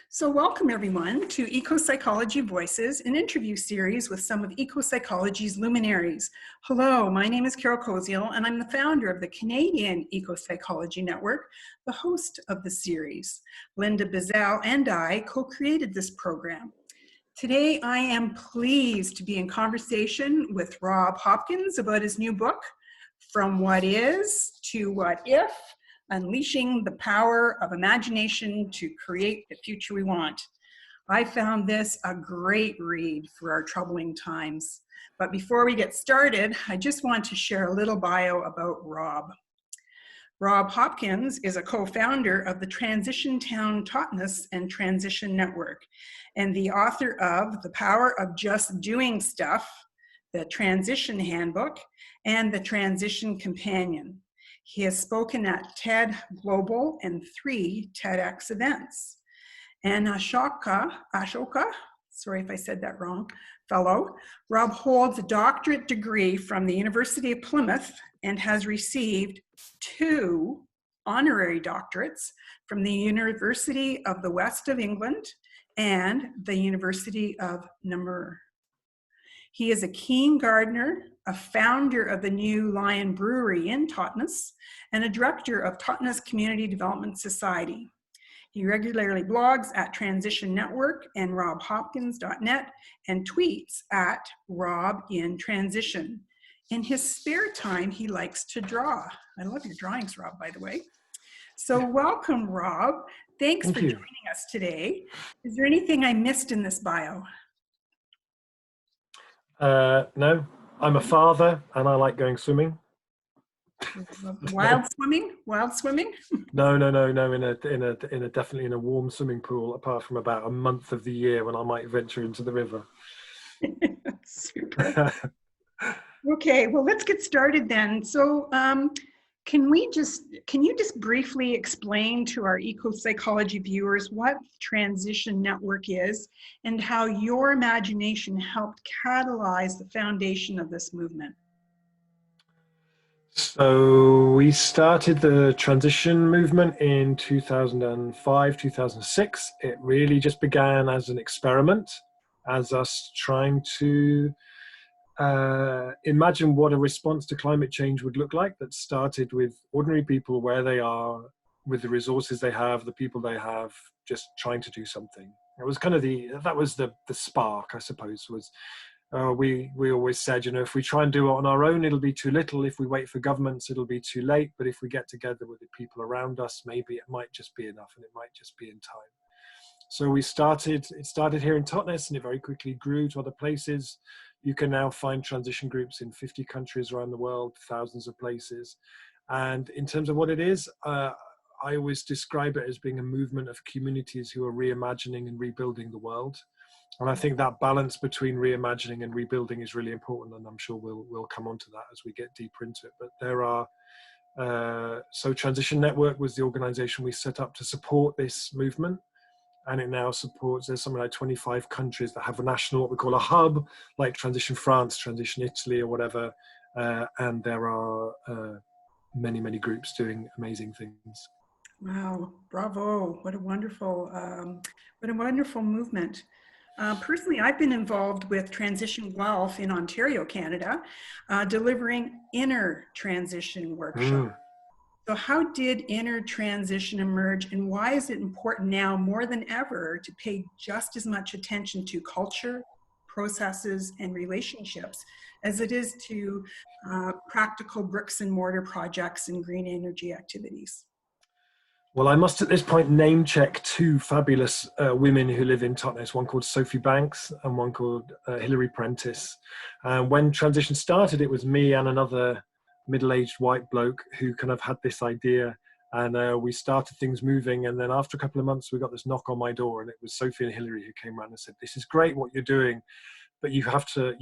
So welcome everyone to Ecopsychology Voices, an interview series with some of ecopsychology's luminaries. Hello, my name is Carol Koziel and I'm the founder of the Canadian Ecopsychology Network, the host of the series. Linda Bizel and I co-created this program. Today I am pleased to be in conversation with Rob Hopkins about his new book, From What Is to What If, Unleashing the Power of Imagination to Create the Future We Want. I found this a great read for our troubling times. But before we get started, I just want to share a little bio about Rob. Rob Hopkins is a co-founder of the Transition Town Totnes and Transition Network, and the author of The Power of Just Doing Stuff, the Transition Handbook, and the Transition Companion. He has spoken at TED Global and 3 TEDx events. And Ashoka, sorry if I said that wrong, fellow, Rob holds a doctorate degree from the University of Plymouth and has received 2 honorary doctorates from the University of the West of England and the University of Namur. He is a keen gardener, a founder of the New Lion Brewery in Totnes, and a director of Totnes Community Development Society. He regularly blogs at Transition Network and robhopkins.net and tweets at robintransition. In his spare time, he likes to draw. I love your drawings, Rob, by the way. So welcome, Rob. Thanks for joining us today. Is there anything I missed in this bio? No, I'm a father and I like going swimming. Wild swimming? Wild swimming? No. Definitely in a warm swimming pool, apart from about a month of the year when I might venture into the river. Super. Okay, well, let's get started then. So can you just briefly explain to our ecopsychology viewers what Transition Network is and how your imagination helped catalyze the foundation of this movement? So we started the transition movement in 2005, 2006. It really just began as an experiment, as us trying to imagine what a response to climate change would look like, that started with ordinary people where they are, with the resources they have, the people they have, just trying to do something. It was kind of that was the spark, I suppose, was we always said, you know, if we try and do it on our own, it'll be too little. If we wait for governments, it'll be too late. But if we get together with the people around us, maybe it might just be enough and it might just be in time. So it started here in Totnes and it very quickly grew to other places. You can now find transition groups in 50 countries around the world, thousands of places. And in terms of what it is, I always describe it as being a movement of communities who are reimagining and rebuilding the world. And I think that balance between reimagining and rebuilding is really important. And I'm sure we'll come on to that as we get deeper into it. But there are, so Transition Network was the organization we set up to support this movement. And it now supports, there's something like 25 countries that have a national, what we call a hub, like Transition France, Transition Italy or whatever. And there are many, many groups doing amazing things. Wow, bravo. What a wonderful movement. Personally, I've been involved with Transition Guelph in Ontario, Canada, delivering inner transition workshops. So how did inner transition emerge, and why is it important now more than ever to pay just as much attention to culture, processes, and relationships as it is to practical bricks and mortar projects and green energy activities? Well, I must at this point name check 2 fabulous women who live in Totnes, one called Sophie Banks and one called Hilary Prentice. When Transition started, it was me and another middle-aged white bloke who kind of had this idea, and we started things moving. And then after a couple of months, we got this knock on my door, and it was Sophie and Hilary who came around and said, "This is great what you're doing, but you have to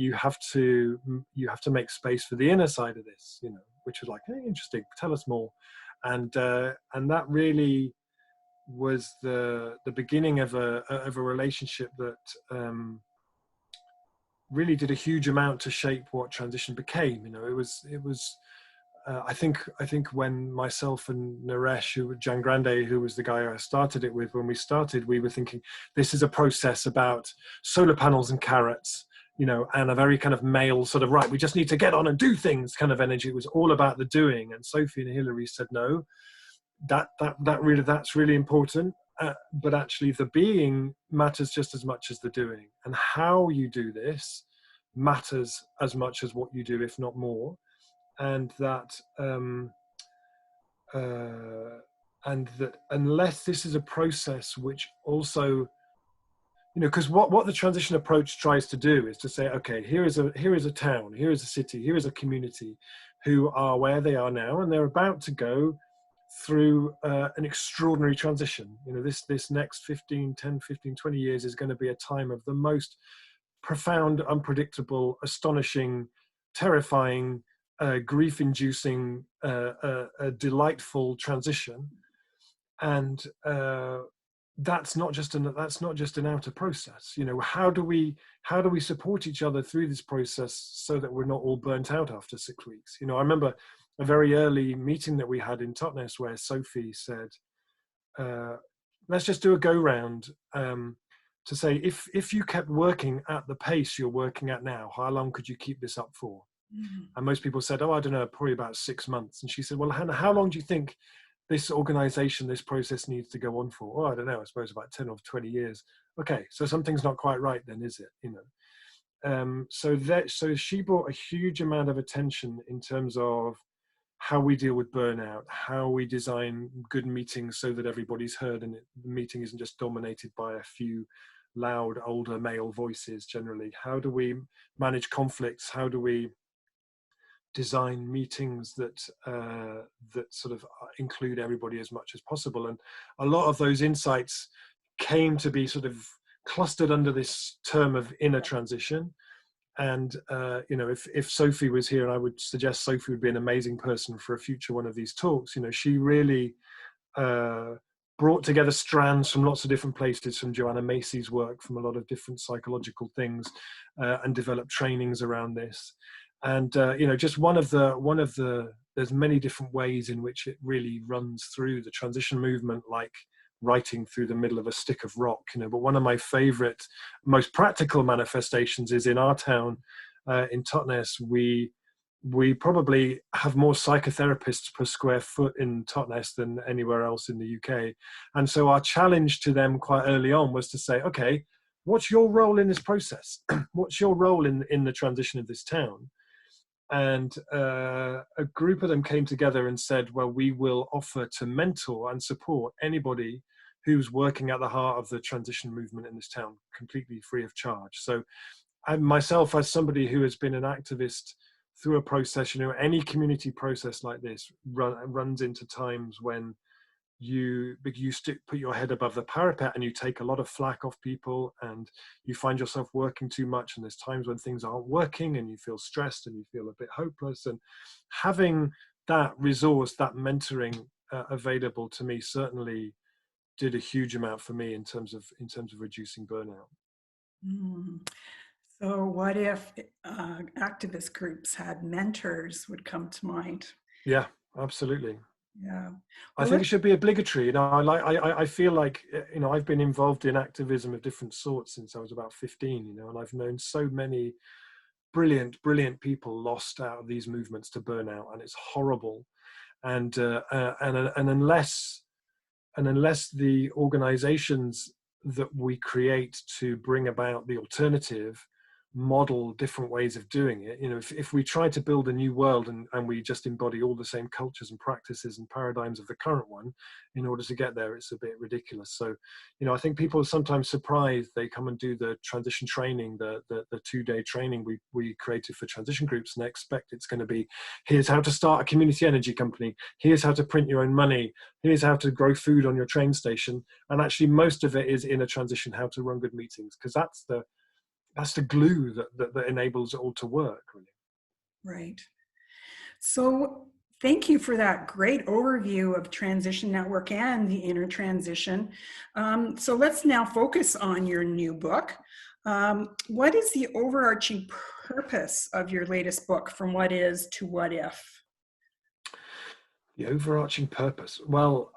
make space for the inner side of this," you know, which was like, "Hey, interesting. Tell us more." And that really was the beginning of a relationship that really did a huge amount to shape what Transition became. You know, it was I think when myself and Naresh, Jan Grande, who was the guy I started it with, when we started, we were thinking this is a process about solar panels and carrots, you know, and a very kind of male sort of, right, we just need to get on and do things kind of energy. It was all about the doing. And Sophie and Hilary said, no, that's really important. But actually the being matters just as much as the doing, and how you do this matters as much as what you do, if not more. And that unless this is a process which also, you know, because what the transition approach tries to do is to say, okay, here is a town, here is a city, here is a community who are where they are now, and they're about to go through an extraordinary transition. You know, this next 10, 15, 20 years is going to be a time of the most profound, unpredictable, astonishing, terrifying, grief-inducing, a delightful transition, and that's not just an outer process. You know, how do we support each other through this process so that we're not all burnt out after 6 weeks? You know, I remember a very early meeting that we had in Totnes where Sophie said, let's just do a go round to say, if you kept working at the pace you're working at now, how long could you keep this up for? Mm-hmm. And most people said, oh, I don't know, probably about 6 months. And she said, well, Hannah, how long do you think this organization, this process needs to go on for? Oh, I don't know, I suppose about 10 or 20 years. Okay, so something's not quite right then, is it? You know, so she brought a huge amount of attention in terms of how we deal with burnout, how we design good meetings so that everybody's heard and the meeting isn't just dominated by a few loud older male voices generally. How do we manage conflicts? How do we design meetings that sort of include everybody as much as possible? And a lot of those insights came to be sort of clustered under this term of inner transition. And you know, if Sophie was here, and I would suggest Sophie would be an amazing person for a future one of these talks. You know, she really brought together strands from lots of different places, from Joanna Macy's work, from a lot of different psychological things, and developed trainings around this. And you know, just one of the there's many different ways in which it really runs through the transition movement, like writing through the middle of a stick of rock, you know. But one of my favorite, most practical manifestations is in our town, in Totnes. We probably have more psychotherapists per square foot in Totnes than anywhere else in the UK. And so our challenge to them quite early on was to say, okay, what's your role in this process? What's your role in the transition of this town? And a group of them came together and said, well, we will offer to mentor and support anybody who's working at the heart of the transition movement in this town, completely free of charge. So I myself, as somebody who has been an activist through a process, you know, any community process like this runs into times when you put your head above the parapet and you take a lot of flack off people, and you find yourself working too much, and there's times when things aren't working and you feel stressed and you feel a bit hopeless. And having that resource, that mentoring available to me certainly did a huge amount for me in terms of reducing burnout. So what if activist groups had mentors would come to mind? Yeah, absolutely. Yeah, I think it should be obligatory. You know, I feel like, you know, I've been involved in activism of different sorts since I was about 15, you know, and I've known so many brilliant people lost out of these movements to burnout, and it's horrible. And unless the organizations that we create to bring about the alternative model different ways of doing it, you know, if we try to build a new world and we just embody all the same cultures and practices and paradigms of the current one in order to get there, it's a bit ridiculous. So, you know, I think people are sometimes surprised. They come and do the transition training, the 2-day training we created for transition groups, and they expect it's going to be, here's how to start a community energy company, here's how to print your own money, here's how to grow food on your train station. And actually most of it is in a transition, how to run good meetings, because that's the glue that enables it all to work, really. Right. So thank you for that great overview of Transition Network and the inner transition. So let's now focus on your new book. What is the overarching purpose of your latest book, From What Is to What If? The overarching purpose. Well,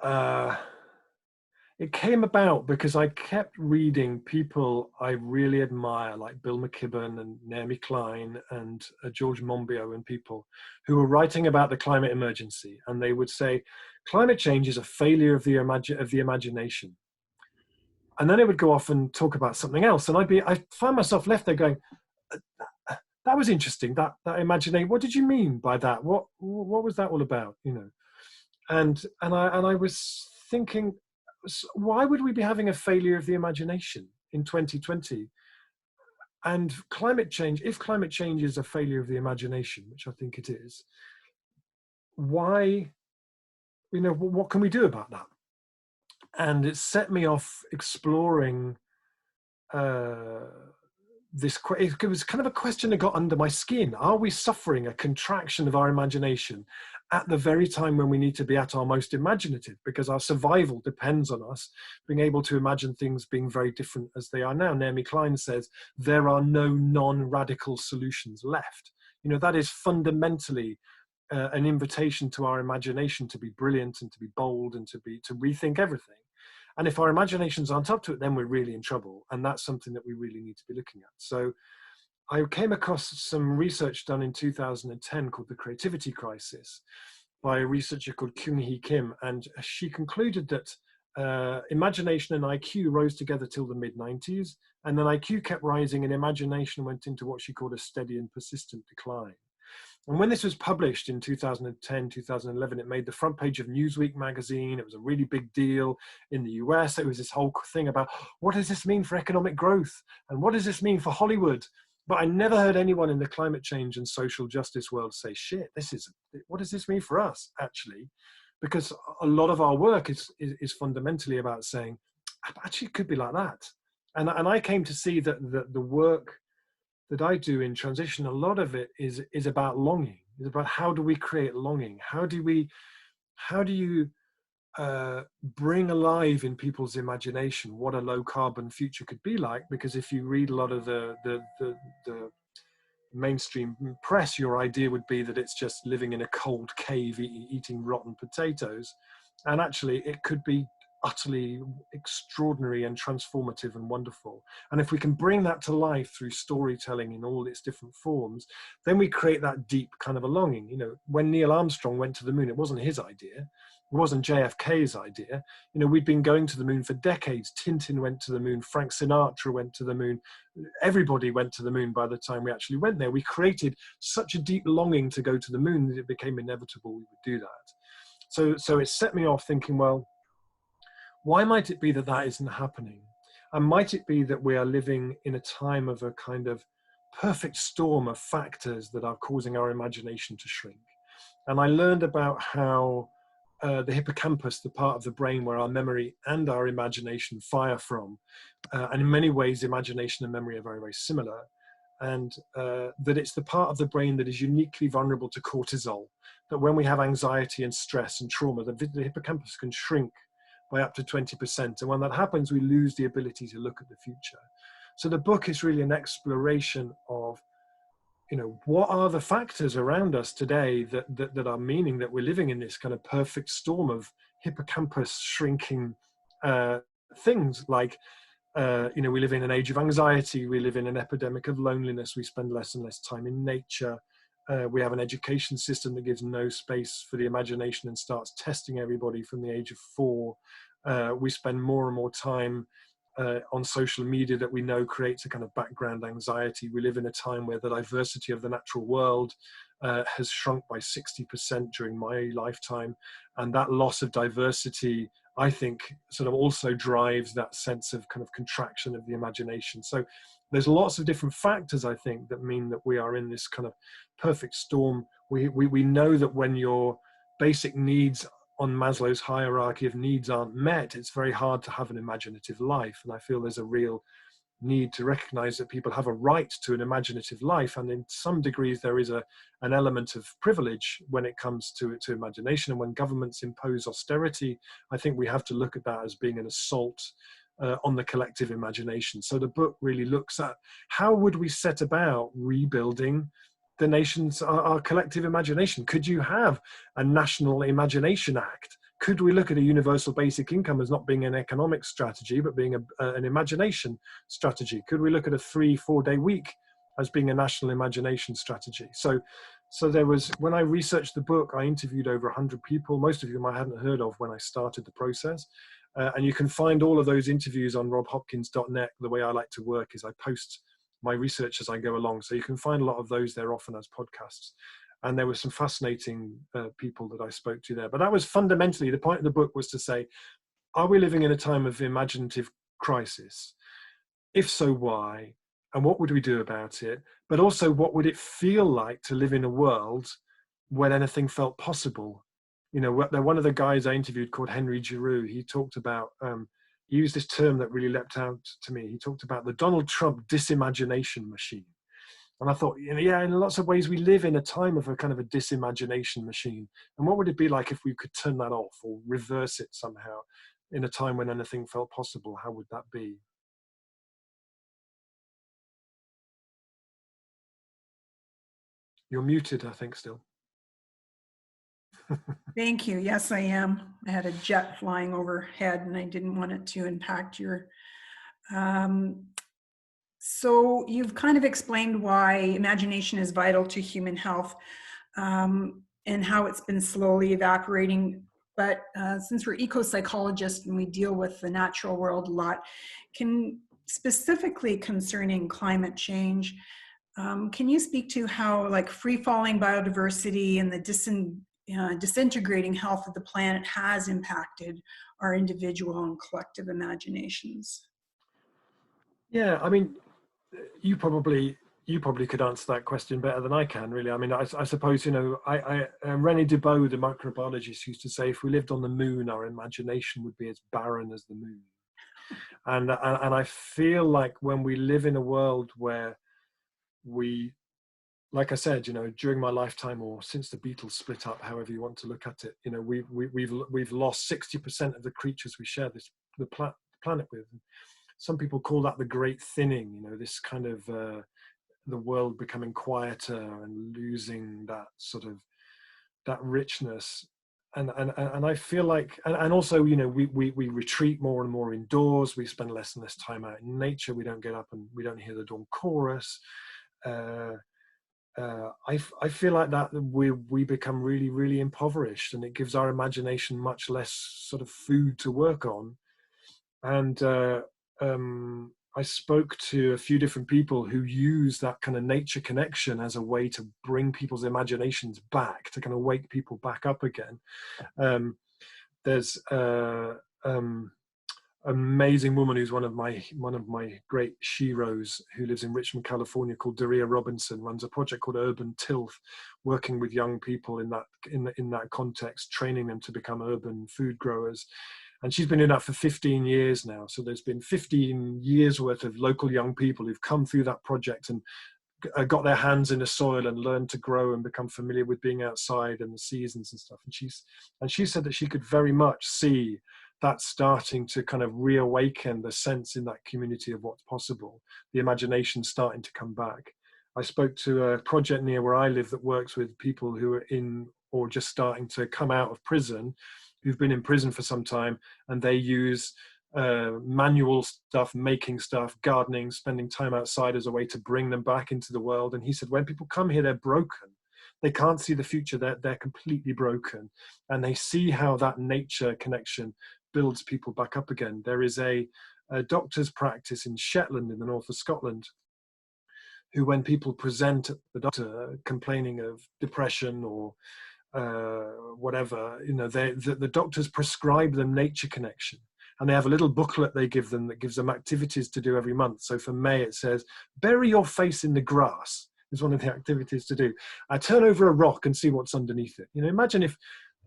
it came about because I kept reading people I really admire, like Bill McKibben and Naomi Klein and George Monbiot and people who were writing about the climate emergency. And they would say, climate change is a failure of the imagination. And then it would go off and talk about something else. And I found myself left there going, that was interesting. That imagination. What did you mean by that? What was that all about? You know, and I was thinking, why would we be having a failure of the imagination in 2020? And climate change, if climate change is a failure of the imagination, which I think it is, why, you know, what can we do about that? And it set me off exploring it was kind of a question that got under my skin. Are we suffering a contraction of our imagination at the very time when we need to be at our most imaginative? Because our survival depends on us being able to imagine things being very different as they are now. Naomi Klein says, there are no non-radical solutions left. You know, that is fundamentally an invitation to our imagination to be brilliant and to be bold and to rethink everything. And if our imaginations aren't up to it, then we're really in trouble. And that's something that we really need to be looking at. So I came across some research done in 2010 called The Creativity Crisis by a researcher called Kyung-hee Kim. And she concluded that imagination and IQ rose together till the mid-90s. And then IQ kept rising and imagination went into what she called a steady and persistent decline. And when this was published in 2010, 2011, it made the front page of Newsweek magazine. It was a really big deal in the US. It was this whole thing about, what does this mean for economic growth? And what does this mean for Hollywood? But I never heard anyone in the climate change and social justice world say, shit, what does this mean for us, actually? Because a lot of our work is fundamentally about saying, actually, it could be like that. And I came to see that the work that I do in transition, a lot of it is about longing. It's about how do we create longing? How do you bring alive in people's imagination what a low carbon future could be like? Because if you read a lot of the mainstream press, your idea would be that it's just living in a cold cave eating rotten potatoes. And actually it could be utterly extraordinary and transformative and wonderful. And if we can bring that to life through storytelling in all its different forms, then we create that deep kind of a longing. You know, when Neil Armstrong went to the moon, it wasn't his idea. It wasn't JFK's idea. You know, we'd been going to the moon for decades. Tintin went to the moon. Frank Sinatra went to the moon. Everybody went to the moon by the time we actually went there. We created such a deep longing to go to the moon that it became inevitable we would do that. So it set me off thinking, well, why might it be that that isn't happening? And might it be that we are living in a time of a kind of perfect storm of factors that are causing our imagination to shrink? And I learned about how the hippocampus, the part of the brain where our memory and our imagination fire from, and in many ways, imagination and memory are very, very similar, and that it's the part of the brain that is uniquely vulnerable to cortisol, that when we have anxiety and stress and trauma, the hippocampus can shrink by up to 20%. And when that happens, we lose the ability to look at the future. So the book is really an exploration of, you know, what are the factors around us today that are meaning that we're living in this kind of perfect storm of hippocampus shrinking things like, you know, we live in an age of anxiety, we live in an epidemic of loneliness, we spend less and less time in nature. We have an education system that gives no space for the imagination and starts testing everybody from the age of 4. We spend more and more time on social media that we know creates a kind of background anxiety. We live in a time where the diversity of the natural world has shrunk by 60% during my lifetime. And that loss of diversity, I think, sort of also drives that sense of kind of contraction of the imagination. So there's lots of different factors, I think, that mean that we are in this kind of perfect storm. We know that when your basic needs on Maslow's hierarchy of needs aren't met, it's very hard to have an imaginative life. And I feel there's a real need to recognize that people have a right to an imaginative life. And in some degrees, there is an element of privilege when it comes to imagination. And when governments impose austerity, I think we have to look at that as being an assault on the collective imagination. So the book really looks at how would we set about rebuilding the nation's, our collective imagination? Could you have a National Imagination Act? Could we look at a universal basic income as not being an economic strategy, but being an imagination strategy? Could we look at a 3-4 day week as being a national imagination strategy? So there was, when I researched the book, I interviewed over 100 people, most of whom I hadn't heard of when I started the process. And you can find all of those interviews on robhopkins.net. The way I like to work is I post my research as I go along. So you can find a lot of those there, often as podcasts. And there were some fascinating people that I spoke to there. But that was fundamentally, the point of the book was to say, are we living in a time of imaginative crisis? If so, why? And what would we do about it? But also, what would it feel like to live in a world when anything felt possible? You know, one of the guys I interviewed called Henry Giroux, he talked about, he used this term that really leapt out to me. He talked about the Donald Trump disimagination machine. And I thought, you know, yeah, in lots of ways, we live in a time of a kind of a disimagination machine. And what would it be like if we could turn that off or reverse it somehow in a time when anything felt possible? How would that be? You're muted, I think, still. Thank you. Yes, I am. I had a jet flying overhead and I didn't want it to impact your... So you've kind of explained why imagination is vital to human health, and how it's been slowly evaporating. But since we're eco-psychologists and we deal with the natural world a lot, specifically concerning climate change, can you speak to how like free-falling biodiversity and the disintegrating health of the planet has impacted our individual and collective imaginations? Yeah, I mean, you probably could answer that question better than I can, really. I mean, I suppose, you know, René Dubos, the microbiologist, used to say, if we lived on the moon, our imagination would be as barren as the moon. And I feel like when we live in a world where we, like I said, you know, during my lifetime or since the Beatles split up, however you want to look at it, you know, we've lost 60% of the creatures we share the planet with. Some people call that the great thinning, you know, this kind of the world becoming quieter and losing that sort of that richness. And I feel like, and also, you know, we retreat more and more indoors. We spend less and less time out in nature. We don't get up and we don't hear the dawn chorus. I feel like that we become really, really impoverished, and it gives our imagination much less sort of food to work on. And I spoke to a few different people who use that kind of nature connection as a way to bring people's imaginations back, to kind of wake people back up again. There's an amazing woman who's one of my great sheroes, who lives in Richmond, California, called Daria Robinson, runs a project called Urban Tilth, working with young people in that context, training them to become urban food growers. And she's been doing that for 15 years now. So there's been 15 years worth of local young people who've come through that project and got their hands in the soil and learned to grow and become familiar with being outside and the seasons and stuff. And she said that she could very much see that starting to kind of reawaken the sense in that community of what's possible, the imagination starting to come back. I spoke to a project near where I live that works with people who are in or just starting to come out of prison, who've been in prison for some time, and they use manual stuff, making stuff, gardening, spending time outside as a way to bring them back into the world. And he said, when people come here, they're broken. They can't see the future. They're completely broken. And they see how that nature connection builds people back up again. There is a doctor's practice in Shetland in the north of Scotland, who, when people present at the doctor complaining of depression or whatever, you know, the doctors prescribe them nature connection, and they have a little booklet they give them that gives them activities to do every month. So for May it says, bury your face in the grass is one of the activities to do. I turn over a rock and see what's underneath it. You know, imagine if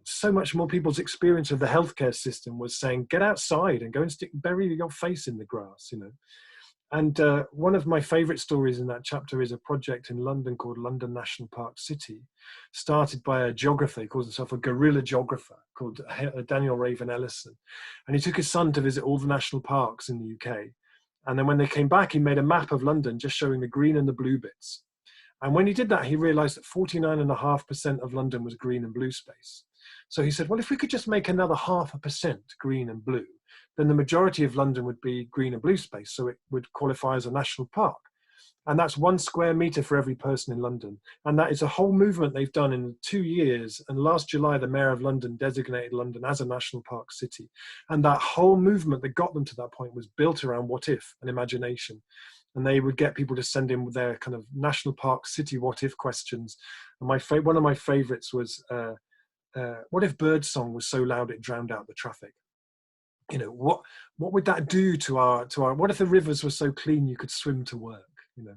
so much more people's experience of the healthcare system was saying, get outside and go and bury your face in the grass, you know. And one of my favorite stories in that chapter is a project in London called London National Park City, started by a geographer. He calls himself a guerrilla geographer called Daniel Raven Ellison. And he took his son to visit all the national parks in the UK. And then when they came back, he made a map of London just showing the green and the blue bits. And when he did that, he realized that 49.5% of London was green and blue space. So he said, well, if we could just make another 0.5% green and blue, then the majority of London would be green and blue space. So it would qualify as a national park. And that's 1 square meter for every person in London. And that is a whole movement they've done in 2 years. And last July, the Mayor of London designated London as a national park city. And that whole movement that got them to that point was built around what if and imagination. And they would get people to send in their kind of national park city what if questions. And one of my favorites was, what if birdsong was so loud it drowned out the traffic? You know, what would that do to our, what if the rivers were so clean you could swim to work? You know,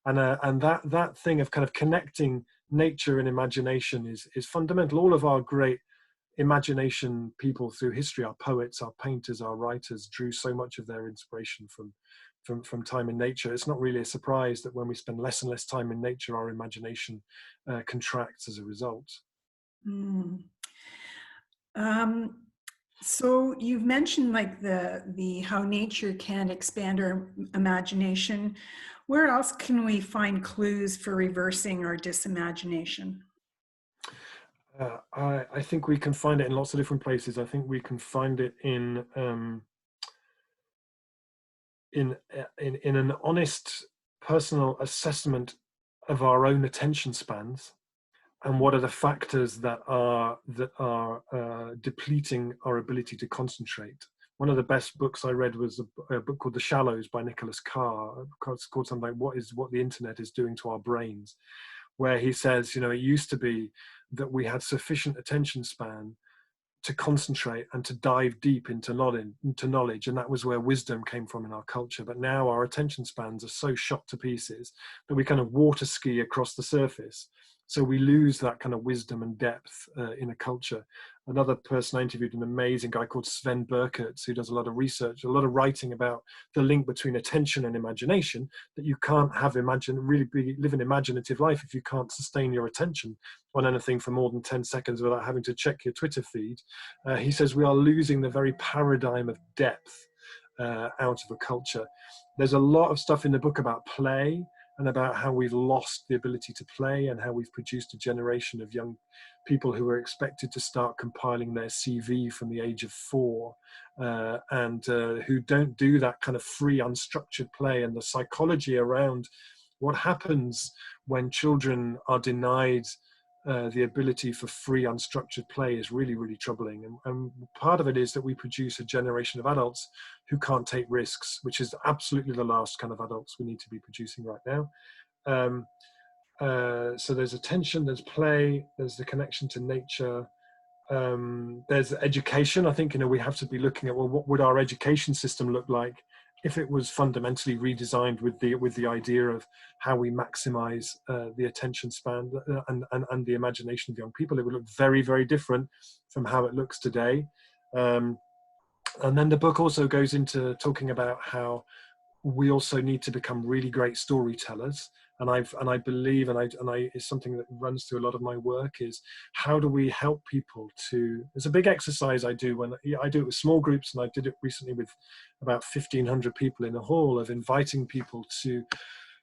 and that thing of kind of connecting nature and imagination is fundamental. All of our great imagination people through history, our poets, our painters, our writers, drew so much of their inspiration from time in nature. It's not really a surprise that when we spend less and less time in nature, our imagination contracts as a result. Mm. So you've mentioned like the how nature can expand our imagination. Where else can we find clues for reversing our disimagination? I think we can find it in lots of different places. I think we can find it in an honest personal assessment of our own attention spans, and what are the factors that are depleting our ability to concentrate. One of the best books I read was a book called The Shallows by Nicholas Carr. It's called something like what the internet is doing to our brains, where he says, you know, it used to be that we had sufficient attention span to concentrate and to dive deep into knowledge, and that was where wisdom came from in our culture. But now our attention spans are so shot to pieces that we kind of water ski across the surface, so we lose that kind of wisdom and depth in a culture. Another person I interviewed, an amazing guy called Sven Burkertz, who does a lot of research, a lot of writing about the link between attention and imagination, that you can't have live an imaginative life if you can't sustain your attention on anything for more than 10 seconds without having to check your Twitter feed. He says we are losing the very paradigm of depth out of a culture. There's a lot of stuff in the book about play and about how we've lost the ability to play, and how we've produced a generation of young people who are expected to start compiling their CV from the age of 4, and who don't do that kind of free, unstructured play. And the psychology around what happens when children are denied the ability for free, unstructured play is really, really troubling. And part of it is that we produce a generation of adults who can't take risks, which is absolutely the last kind of adults we need to be producing right now. So there's attention, there's play, there's the connection to nature, there's education. I think, you know, we have to be looking at, well, what would our education system look like if it was fundamentally redesigned with the idea of how we maximize the attention span and the imagination of young people. It would look very, very different from how it looks today. And then the book also goes into talking about how we also need to become really great storytellers. And I believe, it's something that runs through a lot of my work, is how do we help people to, there's a big exercise I do when I do it with small groups, and I did it recently with about 1,500 people in a hall, of inviting people to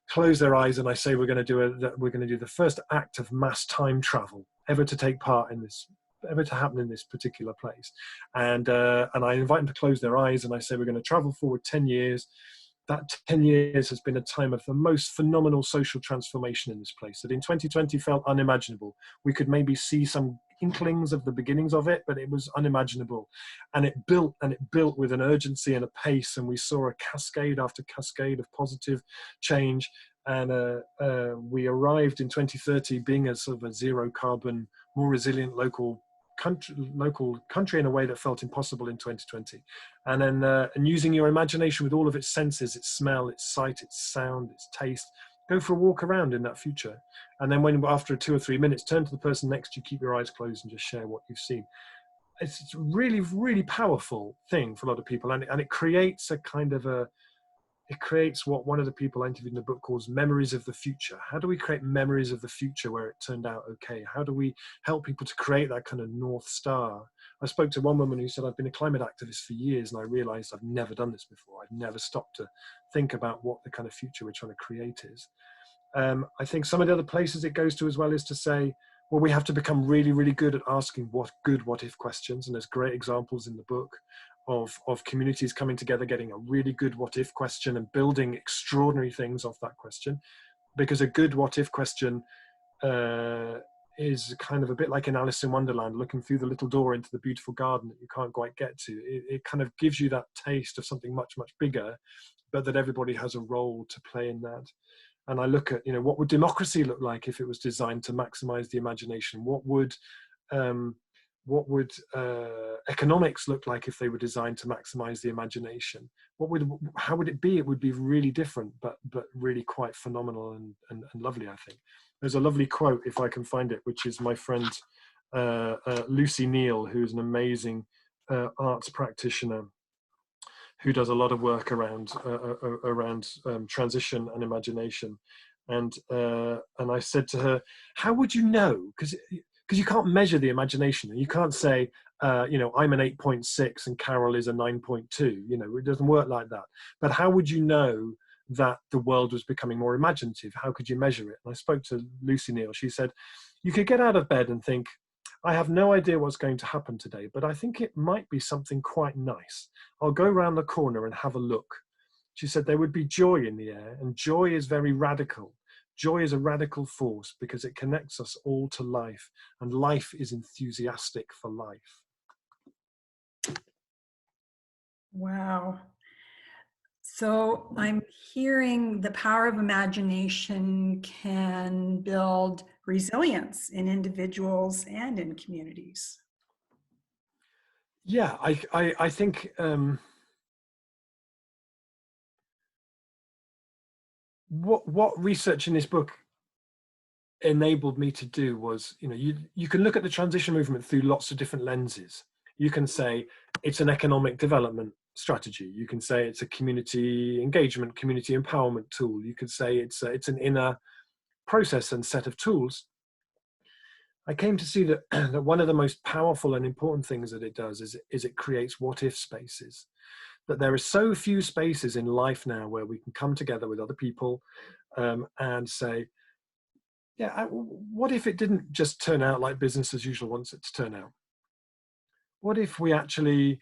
close their eyes, and I say we're going to do the first act of mass time travel ever to take part in this, ever to happen in this particular place. And I invite them to close their eyes, and I say we're going to travel forward 10 years. That 10 years has been a time of the most phenomenal social transformation in this place, that in 2020 felt unimaginable. We could maybe see some inklings of the beginnings of it, but it was unimaginable. And it built with an urgency and a pace, and we saw a cascade after cascade of positive change. And we arrived in 2030 being a sort of a zero carbon, more resilient local country in a way that felt impossible in 2020. And then and using your imagination with all of its senses, its smell, its sight, its sound, its taste, go for a walk around in that future. And then when, after 2 or 3 minutes, turn to the person next to you, keep your eyes closed, and just share what you've seen. It's a really, really powerful thing for a lot of people. And it creates a kind of it creates what one of the people I interviewed in the book calls memories of the future. How do we create memories of the future where it turned out okay? How do we help people to create that kind of North Star? I spoke to one woman who said, I've been a climate activist for years, and I realized I've never done this before. I've never stopped to think about what the kind of future we're trying to create is. I think some of the other places it goes to as well is to say, well, we have to become really, really good at asking what if questions. And there's great examples in the book of communities coming together, getting a really good what if question and building extraordinary things off that question. Because a good what if question is kind of a bit like in Alice in Wonderland, looking through the little door into the beautiful garden that you can't quite get to. It kind of gives you that taste of something much, much bigger, but that everybody has a role to play in that. And I look at, what would democracy look like if it was designed to maximize the imagination? What would economics look like if they were designed to maximize the imagination? How would it be? It would be really different, but really quite phenomenal and lovely, I think. There's a lovely quote, if I can find it, which is my friend Lucy Neal, who's an amazing arts practitioner who does a lot of work around transition and imagination. And I said to her, how would you know? Because you can't measure the imagination. You can't say, I'm an 8.6 and Carol is a 9.2. It doesn't work like that. But how would you know that the world was becoming more imaginative? How could you measure it? And I spoke to Lucy Neal. She said, you could get out of bed and think, I have no idea what's going to happen today, but I think it might be something quite nice. I'll go round the corner and have a look. She said there would be joy in the air, and joy is very radical. Joy is a radical force because it connects us all to life, and life is enthusiastic for life. Wow. So I'm hearing the power of imagination can build resilience in individuals and in communities. Yeah, I think what research in this book enabled me to do was, you can look at the transition movement through lots of different lenses. You can say it's an economic development strategy. You can say it's a community engagement, community empowerment tool. You could say it's an inner process and set of tools. I came to see that, that one of the most powerful and important things that it does is it creates what-if spaces. That there are so few spaces in life now where we can come together with other people and say, yeah, what if it didn't just turn out like business as usual wants it to turn out? What if we actually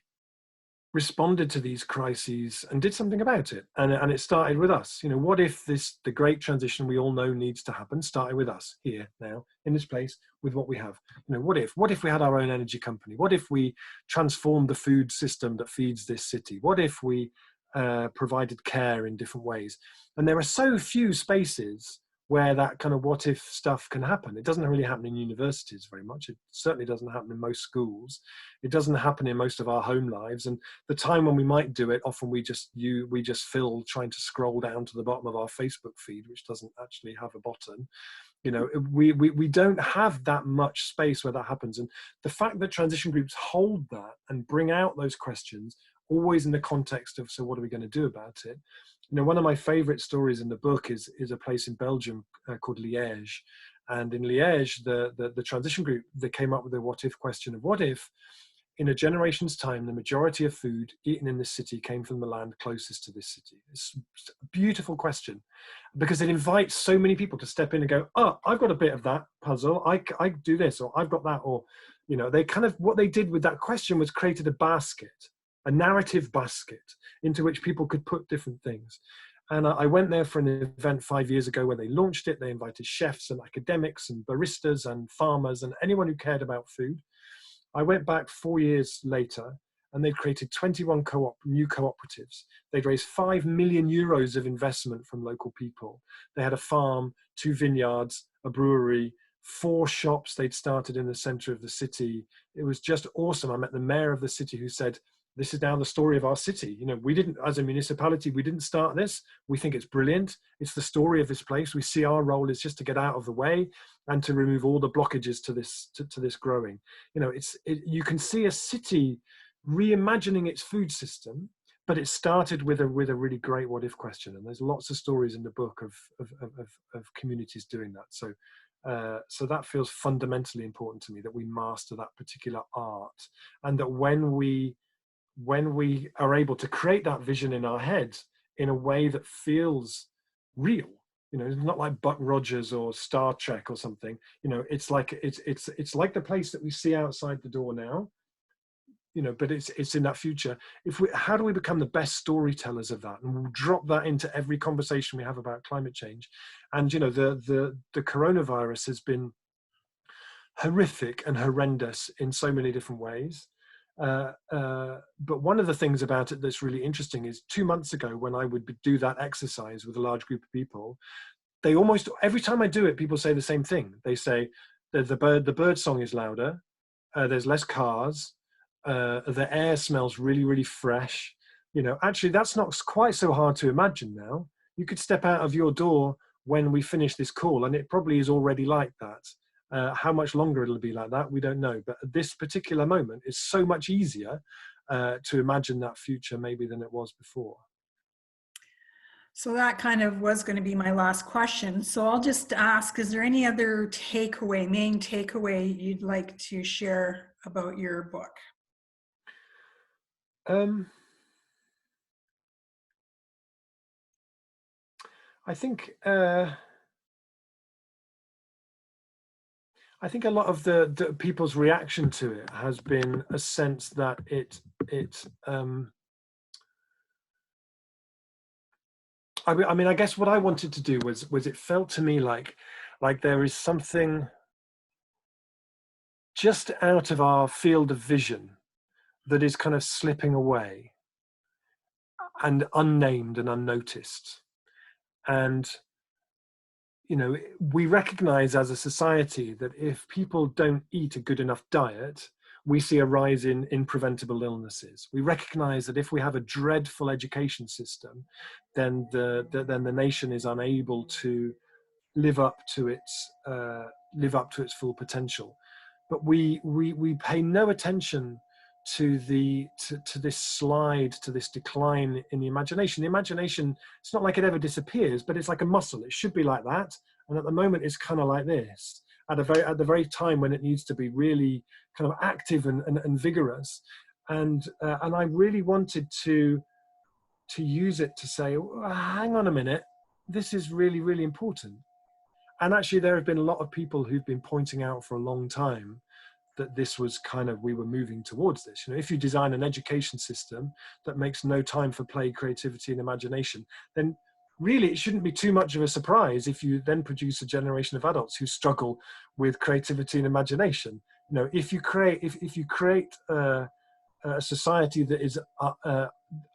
responded to these crises and did something about it? And it started with us. What if the great transition we all know needs to happen started with us here now in this place with what we have? What if we had our own energy company? What if we transformed the food system that feeds this city? What if we provided care in different ways? And there are so few spaces where that kind of what if stuff can happen. It doesn't really happen in universities very much. It certainly doesn't happen in most schools. It doesn't happen in most of our home lives. And the time when we might do it, often we just fill trying to scroll down to the bottom of our Facebook feed, which doesn't actually have a button. We don't have that much space where that happens. And the fact that transition groups hold that and bring out those questions, always in the context of, so what are we going to do about it? One of my favorite stories in the book is a place in Belgium called Liège. And in Liège, the transition group, they came up with a what if question of what if in a generation's time, the majority of food eaten in this city came from the land closest to this city. It's a beautiful question because it invites so many people to step in and go, oh, I've got a bit of that puzzle. I do this, or I've got that, or, they kind of, what they did with that question was created a basket, a narrative basket into which people could put different things. And I went there for an event 5 years ago where they launched it. They invited chefs and academics and baristas and farmers and anyone who cared about food. I went back 4 years later and they'd created 21 new cooperatives. They'd raised 5 million euros of investment from local people. They had a farm, 2 vineyards, a brewery, 4 shops they'd started in the center of the city. It was just awesome. I met the mayor of the city who said, this is now the story of our city. We didn't, as a municipality, we didn't start this. We think it's brilliant. It's the story of this place. We see our role is just to get out of the way and to remove all the blockages to this growing. You can see a city reimagining its food system, but it started with a really great what if question. And there's lots of stories in the book of communities doing that. So that feels fundamentally important to me, that we master that particular art, and that when we are able to create that vision in our head in a way that feels real, You know, it's not like Buck Rogers or Star Trek or something. You know, it's like it's like the place that we see outside the door now. You know, but it's in that future. How do we become the best storytellers of that, and we'll drop that into every conversation we have about climate change? And you know, the coronavirus has been horrific and horrendous in so many different ways. But one of the things about it that's really interesting is 2 months ago, when I would do that exercise with a large group of people, they almost every time I do it, people say the same thing. They say that the bird song is louder, there's less cars, the air smells really, really fresh. You know, actually, that's not quite so hard to imagine now. You could step out of your door when we finish this call, and it probably is already like that. How much longer it'll be like that, we don't know. But at this particular moment, it's so much easier to imagine that future maybe than it was before. So that kind of was going to be my last question. So I'll just ask, is there any other main takeaway you'd like to share about your book? I think a lot of the people's reaction to it has been a sense that I mean, I guess what I wanted to do was it felt to me like there is something just out of our field of vision that is kind of slipping away and unnamed and unnoticed. And, you know, we recognize as a society that if people don't eat a good enough diet, we see a rise in preventable illnesses. We recognize that if we have a dreadful education system, then the nation is unable to live up to its full potential. But we pay no attention to this slide, to this decline in the imagination. The imagination, it's not like it ever disappears, but it's like a muscle. It should be like that, and at the moment it's kind of like this. At the very time when it needs to be really kind of active and vigorous, and I really wanted to use it to say, oh, hang on a minute, this is really, really important. And actually, there have been a lot of people who've been pointing out for a long time that this was kind of, we were moving towards this. You know, if you design an education system that makes no time for play, creativity, and imagination, then really it shouldn't be too much of a surprise if you then produce a generation of adults who struggle with creativity and imagination. You know, if you create a society that is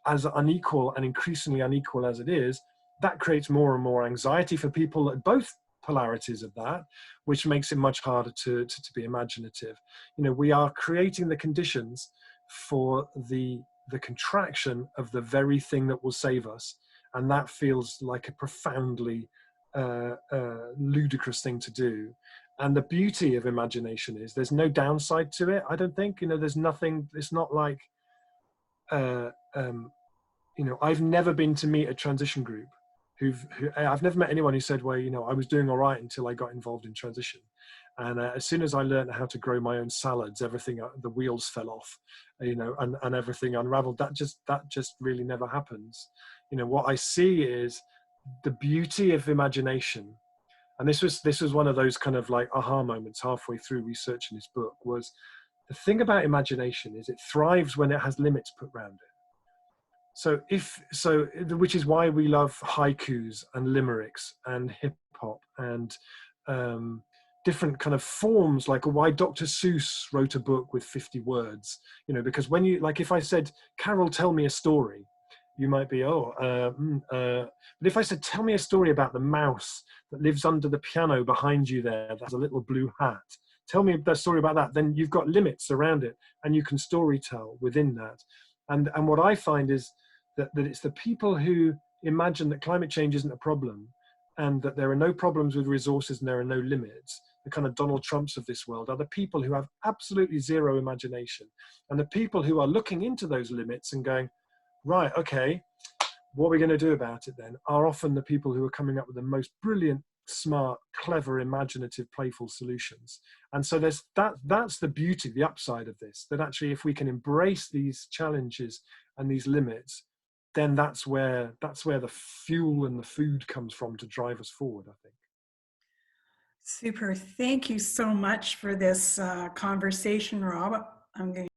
as unequal and increasingly unequal as it is, that creates more and more anxiety for people at both polarities of that, which makes it much harder to be imaginative. You know, we are creating the conditions for the contraction of the very thing that will save us, and that feels like a profoundly ludicrous thing to do. And the beauty of imagination is there's no downside to it. I don't think, you know, there's nothing. It's not like you know, I've never been to meet a transition group I've never met anyone who said, well, you know, I was doing all right until I got involved in transition. And as soon as I learned how to grow my own salads, everything, the wheels fell off, you know, and everything unraveled. That just really never happens. You know, what I see is the beauty of imagination. And this was one of those kind of like aha moments halfway through researching this book, was the thing about imagination is it thrives when it has limits put around it. So which is why we love haikus and limericks and hip hop and different kind of forms, like why Dr. Seuss wrote a book with 50 words, you know, because when you, like, if I said, Carol, tell me a story, you might be, but if I said, tell me a story about the mouse that lives under the piano behind you there, that has a little blue hat, tell me a story about that, then you've got limits around it and you can story tell within that. And what I find is that it's the people who imagine that climate change isn't a problem and that there are no problems with resources and there are no limits, the kind of Donald Trumps of this world, are the people who have absolutely zero imagination. And the people who are looking into those limits and going, right, okay, what are we going to do about it then, are often the people who are coming up with the most brilliant, smart, clever, imaginative, playful solutions. And so that's the beauty, the upside of this, that actually if we can embrace these challenges and these limits, then that's where the fuel and the food comes from to drive us forward, I think. Super. Thank you so much for this conversation, Rob. I'm going